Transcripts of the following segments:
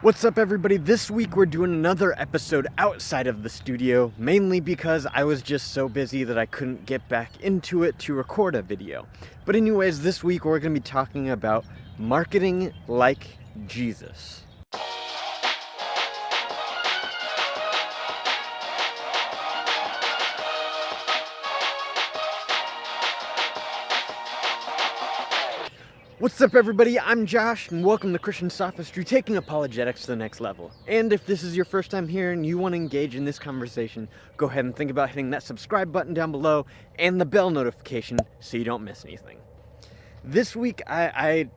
What's up, everybody? This week we're doing another episode outside of the studio, mainly because I was just so busy that I couldn't get back into it to record a video. But anyways, this week we're going to be talking about marketing like Jesus. What's up, everybody? I'm Josh, and welcome to Christian Sophistry, taking apologetics to the next level. And if this is your first time here and you want to engage in this conversation, go ahead and think about hitting that subscribe button down below and the bell notification so you don't miss anything. This week, I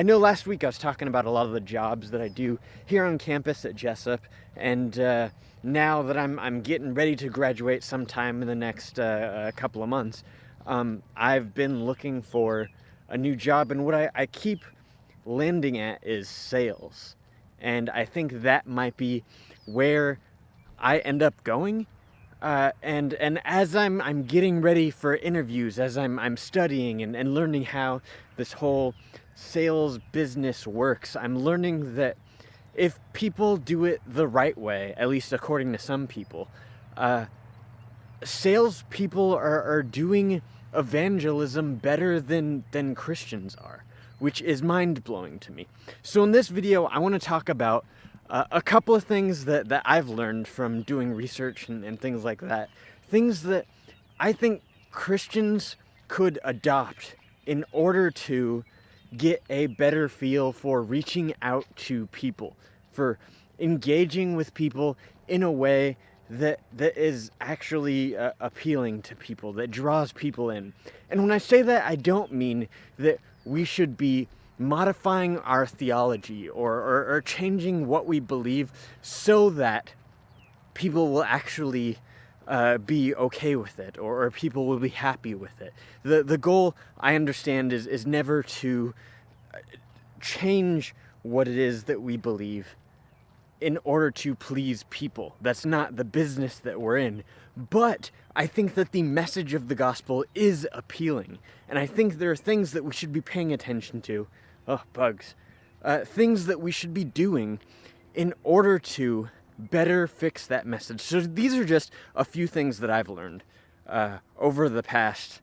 know last week I was talking about a lot of the jobs that I do here on campus at Jessup, and now that I'm getting ready to graduate sometime in the next couple of months, I've been looking for a new job, and what I keep landing at is sales. And I think that might be where I end up going. And as I'm getting ready for interviews, as I'm studying and learning how this whole sales business works, I'm learning that if people do it the right way, at least according to some people, salespeople are doing evangelism better than Christians are, which is mind-blowing to me. So in this video, I want to talk about a couple of things that I've learned from doing research and things like that. Things that I think Christians could adopt in order to get a better feel for reaching out to people, for engaging with people in a way that is actually appealing to people, that draws people in. And when I say that, I don't mean that we should be modifying our theology or changing what we believe so that people will actually be okay with it, or people will be happy with it. The goal, I understand, is never to change what it is that we believe in order to please people. That's not the business that we're in. But I think that the message of the gospel is appealing. And I think there are things that we should be paying attention to. Oh, bugs. Things that we should be doing in order to better fix that message. So these are just a few things that I've learned over the past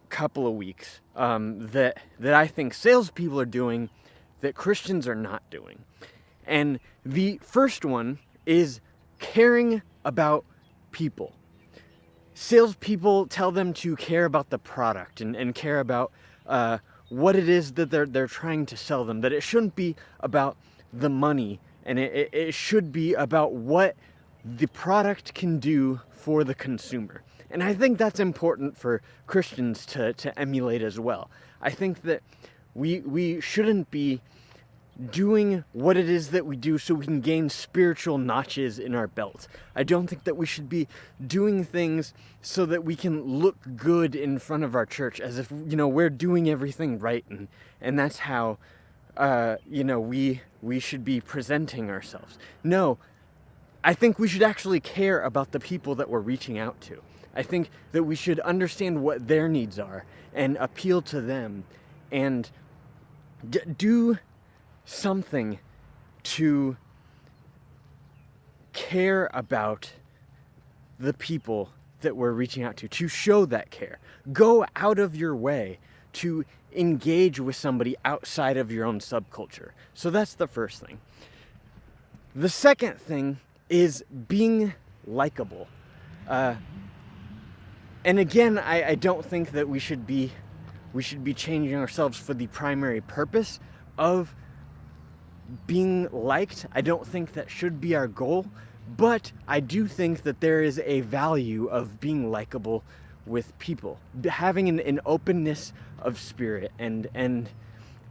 couple of weeks that I think salespeople are doing that Christians are not doing. And the first one is caring about people. Salespeople tell them to care about the product and care about what it is that they're trying to sell them, that it shouldn't be about the money, and it should be about what the product can do for the consumer. And I think that's important for Christians to emulate as well. I think that we shouldn't be doing what it is that we do so we can gain spiritual notches in our belt. I don't think that we should be doing things so that we can look good in front of our church, as if, we're doing everything right, and that's how, we should be presenting ourselves. No, I think we should actually care about the people that we're reaching out to. I think that we should understand what their needs are and appeal to them and do something to care about the people that we're reaching out to show that care. Go out of your way to engage with somebody outside of your own subculture. So that's the first thing. The second thing is being likable. And again, I don't think that we should be changing ourselves for the primary purpose of being liked. I don't think that should be our goal, but I do think that there is a value of being likable with people, having an openness of spirit and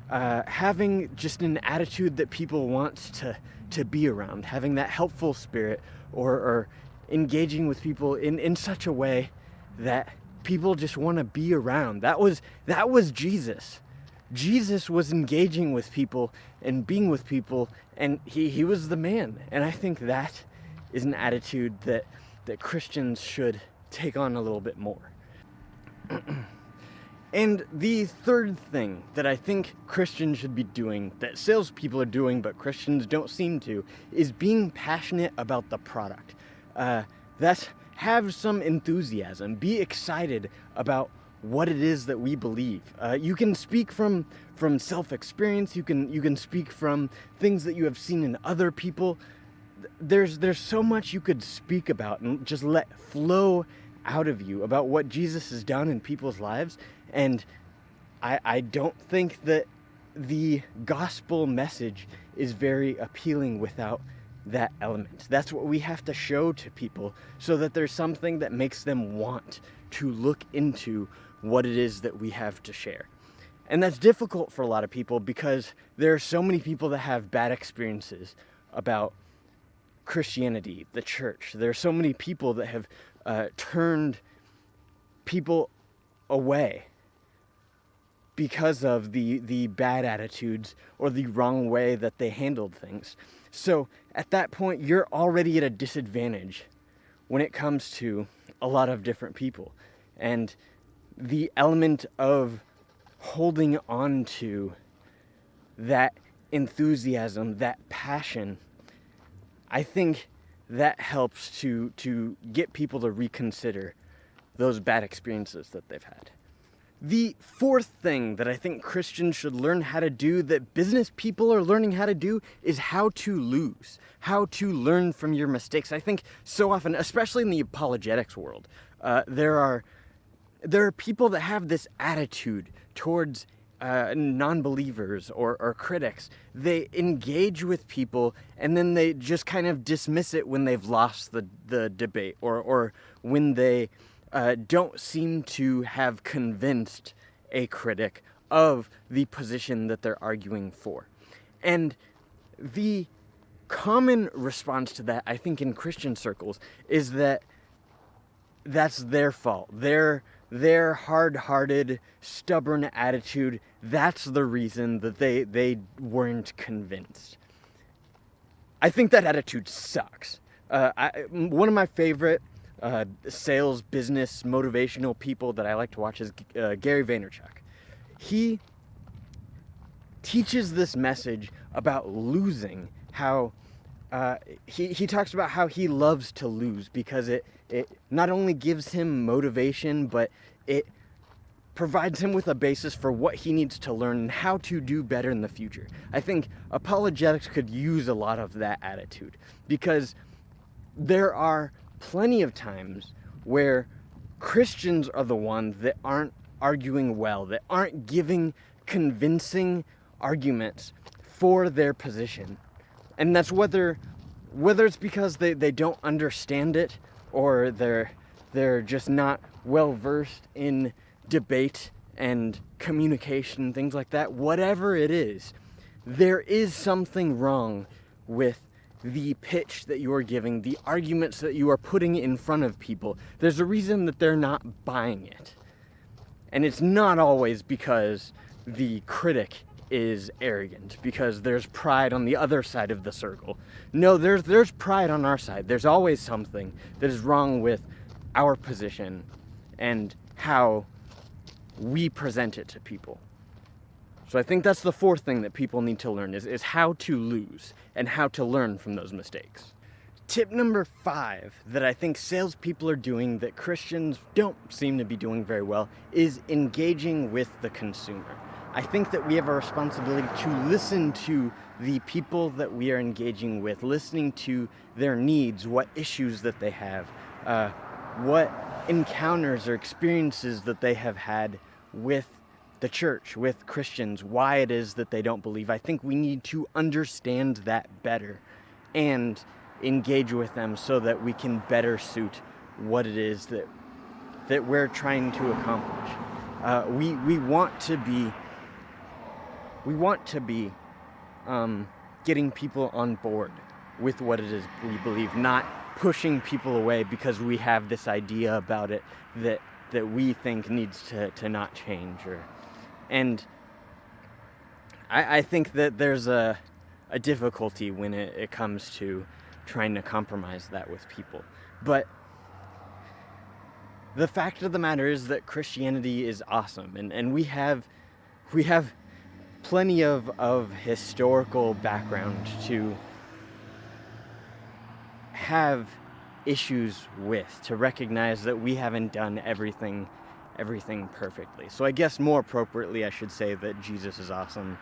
having just an attitude that people want to be around, having that helpful spirit or engaging with people in such a way that people just want to be around. That was Jesus. Jesus was engaging with people and being with people, and he was the man. And I think that is an attitude that Christians should take on a little bit more. And the third thing that I think Christians should be doing, that salespeople are doing but Christians don't seem to, is being passionate about the product. Have some enthusiasm. Be excited about what it is that we believe. You can speak from self-experience. You can speak from things that you have seen in other people. There's so much you could speak about and just let flow out of you about what Jesus has done in people's lives. And I don't think that the gospel message is very appealing without that element. That's what we have to show to people, so that there's something that makes them want to look into what it is that we have to share. And that's difficult for a lot of people because there are so many people that have bad experiences about Christianity, the church. There are so many people that have turned people away because of the bad attitudes or the wrong way that they handled things. So at that point, you're already at a disadvantage when it comes to a lot of different people. And the element of holding on to that enthusiasm, that passion, I think that helps to get people to reconsider those bad experiences that they've had. The fourth thing that I think Christians should learn how to do, that business people are learning how to do, is how to lose, how to learn from your mistakes. I think so often, especially in the apologetics world, there are people that have this attitude towards non-believers or critics. They engage with people and then they just kind of dismiss it when they've lost the debate, or when they don't seem to have convinced a critic of the position that they're arguing for. And the common response to that, I think, in Christian circles is that that's their fault. Their hard-hearted, stubborn attitude, that's the reason that they weren't convinced. I think that attitude sucks. One of my favorite sales, business, motivational people that I like to watch is Gary Vaynerchuk. He teaches this message about losing, how he talks about how he loves to lose because it not only gives him motivation, but it provides him with a basis for what he needs to learn and how to do better in the future. I think apologetics could use a lot of that attitude, because there are plenty of times where Christians are the ones that aren't arguing well, that aren't giving convincing arguments for their position. And that's whether it's because they don't understand it, or they're just not well versed in debate and communication, things like that. Whatever it is, there is something wrong with the pitch that you are giving, the arguments that you are putting in front of people. There's a reason that they're not buying it. And it's not always because the critic is arrogant, because there's pride on the other side of the circle. No, there's pride on our side. There's always something that is wrong with our position and how we present it to people. So I think that's the fourth thing that people need to learn, is how to lose and how to learn from those mistakes. Tip number 5 that I think salespeople are doing that Christians don't seem to be doing very well is engaging with the consumer. I think that we have a responsibility to listen to the people that we are engaging with, listening to their needs, what issues that they have, what encounters or experiences that they have had with the church, with Christians, why it is that they don't believe. I think we need to understand that better and engage with them so that we can better suit what it is that we're trying to accomplish. We want to be getting people on board with what it is we believe, not pushing people away because we have this idea about it that we think needs to not change. And I think that there's a difficulty when it comes to trying to compromise that with people. But the fact of the matter is that Christianity is awesome, and we have plenty of historical background to have issues with, to recognize that we haven't done everything perfectly. So I guess more appropriately I should say that Jesus is awesome,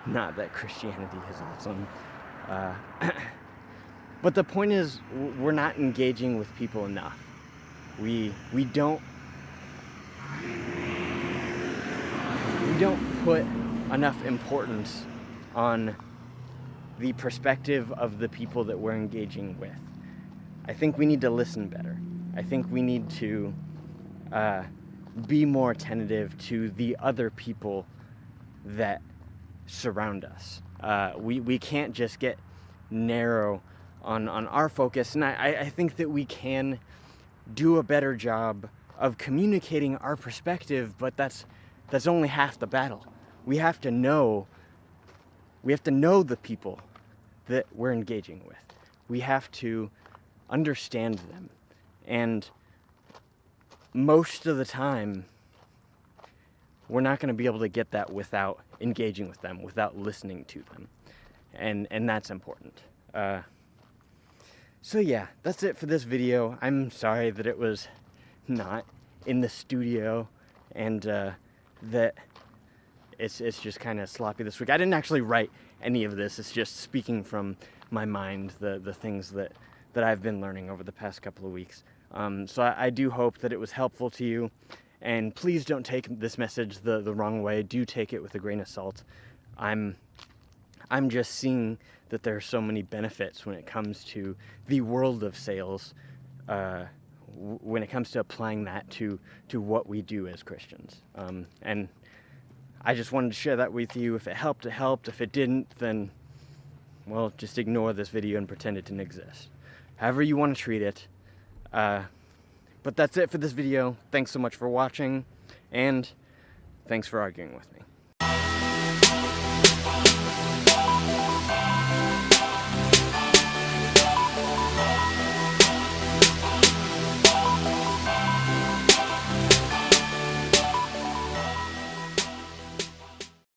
not that Christianity is awesome. But the point is, we're not engaging with people enough. We don't put enough importance on the perspective of the people that we're engaging with. I think we need to listen better. I think we need to be more attentive to the other people that surround us. We can't just get narrow on our focus, and I think that we can do a better job of communicating our perspective, but that's only half the battle. We have to know the people that we're engaging with. We have to understand them, and most of the time we're not going to be able to get that without engaging with them, without listening to them, and that's important. So yeah, that's it for this video. I'm sorry that it was not in the studio, and that it's just kind of sloppy this week. I didn't actually write any of this. It's just speaking from my mind, the things that I've been learning over the past couple of weeks. So I do hope that it was helpful to you, and please don't take this message the wrong way. Do take it with a grain of salt. I'm just seeing that there are so many benefits when it comes to the world of sales, when it comes to applying that to what we do as Christians. And I just wanted to share that with you. If it helped, it helped. If it didn't, then, well, just ignore this video and pretend it didn't exist. However you want to treat it. But that's it for this video. Thanks so much for watching, and thanks for arguing with me.